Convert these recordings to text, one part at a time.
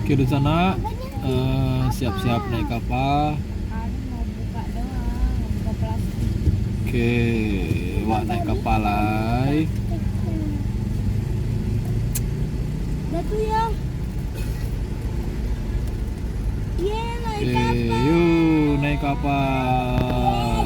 Oke di sana siap-siap naik kapal. Mau buka doang, buka plastik. Oke, wak naik kapal ay. Udah tuh ya. Iya, naik Oke, kapal. yuk naik kapal.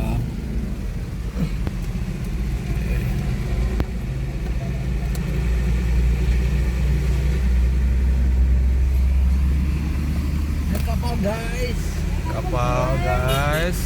Kapal guys. Kapal guys.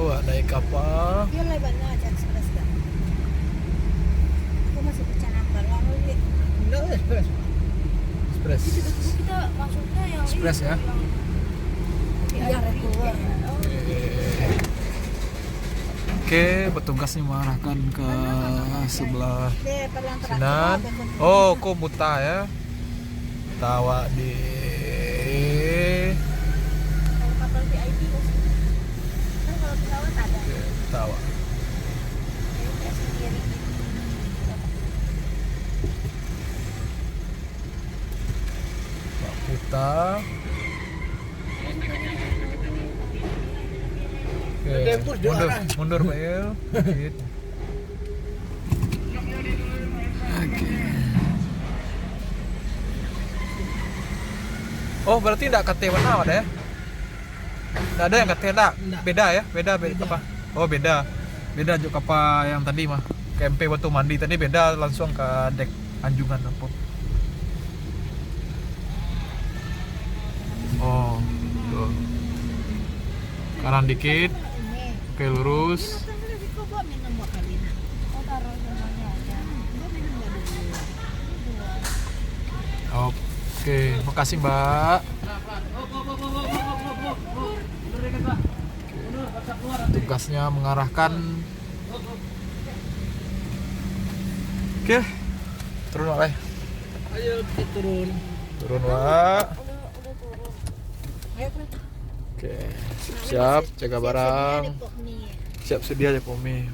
Wak naik kapal. Dia lebarnya aja sebelas gak? Aku masih pecah nambah lalu lihat. Enggak, express. Express. Kita masuknya yang Express ya. Iya, keluar. Oke, petugasnya mengarahkan ke sebelah Deh, perlang terakhir. Sinan. Oh, kok buta ya? Tawa di Kalau kapal VIP kan kalau pesawat ada. Tawa. Kayak sendiri. Pak Puta. Oke, Tempus dia mundur, arah. mundur Pak Il. Dikit. Oke. Oh, berarti enggak KT mana ada ya? Enggak ada yang KT enggak? Beda ya? Beda apa? Oh, beda. Beda juga kapal yang tadi mah. KMP Batu Mandi tadi beda langsung ke dek Anjungan apa. Oh, tuh. Kanan dikit. Oke, lurus. Oke, makasih Mbak. Tugasnya mengarahkan. Oke, turun Mbak. Ayo kita turun. Turun Mbak. Oke, siap jaga barang. Siap sedia ya Pomi.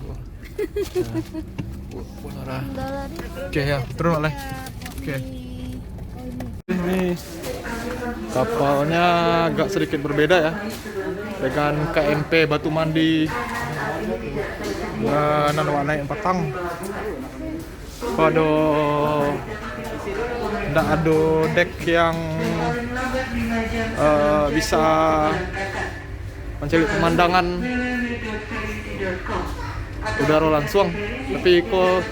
Oke ya, turun Mbak. Oke. Ini kapalnya agak sedikit berbeda ya dengan KMP Batu Mandi dan warna yang petang. Pada ndak ada dek yang bisa mencari pemandangan udara langsung, tapi kok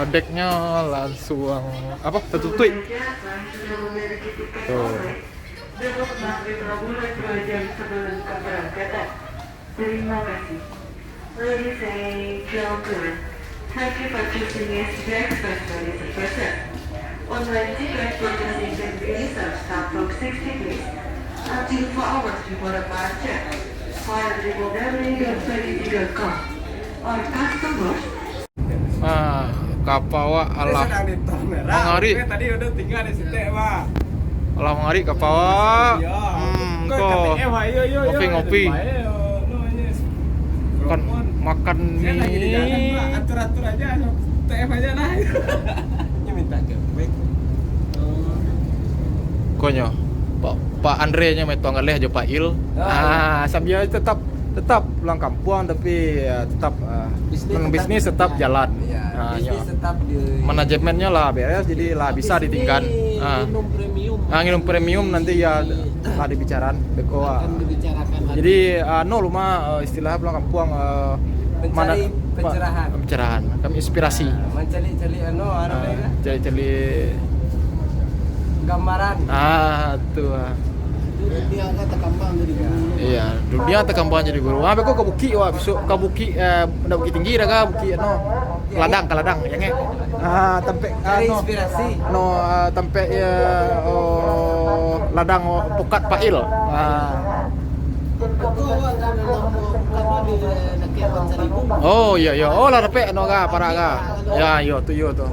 deknya langsung apa tertutup tuh. Terima kasih. Ladies and gentlemen, thank you for choosing SB Express Ladies and Person. Online ticket purchasing can be reserved start from 60 days until 4 hours before departure via www.ready.com. Our customers. Kapawa Allah mengari. Tadi udah tinggal di situ, Pak. Allah mengari kapawa. Kok ngopi-ngopi. Kan makan Saya lagi di jalan, Pak. mie. Atur-atur aja, TF aja nah. Ini minta gebek. Konyo. Pak Andre nya metong ngalih aja Pak Il. Sambil tetap pulang kampung tapi tetap bisnis tetap jalan. Bisnis tetap di Manajemennya lah beres jadi lah bisa ditinggal. minum premium. Minum premium nanti ya lah dibicarakan beko. Akan dibicarakan lagi. Jadi rumah istilahnya pulang kampung Mencari pencerahan. Pencerahan. Kami inspirasi. Mencari-cari Cari-cari gambaran. tuh. Dia akan terkembang jadi guru. Iya, dunia terkembang jadi guru. Beko ke Buki besok ke Buki ndak Buki tinggi dah ka Buki ladang ya nge. Tempe Cari inspirasi. tempe ladang pukat Pail. Oh iya lah dapat ga para ga. Ya yo tuh.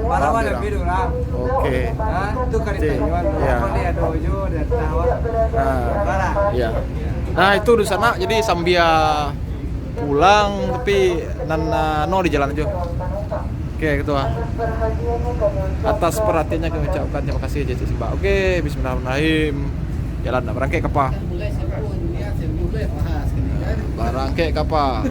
Para warna biru lah. Oke. Itu kali Iya. Taiwan. Apa dia dojo dan tawa. Bara. Iya. Nah itu di sana jadi sambil pulang tapi no di jalan aja. Oke gitu ah. Atas perhatiannya kami ucapkan terima kasih Jesse Mbak. Oke, bismillahirrahmanirrahim. Jalan nak berangkai kapal. Mulai siapa? Dia mulai bahas kan. Barangkai kapal.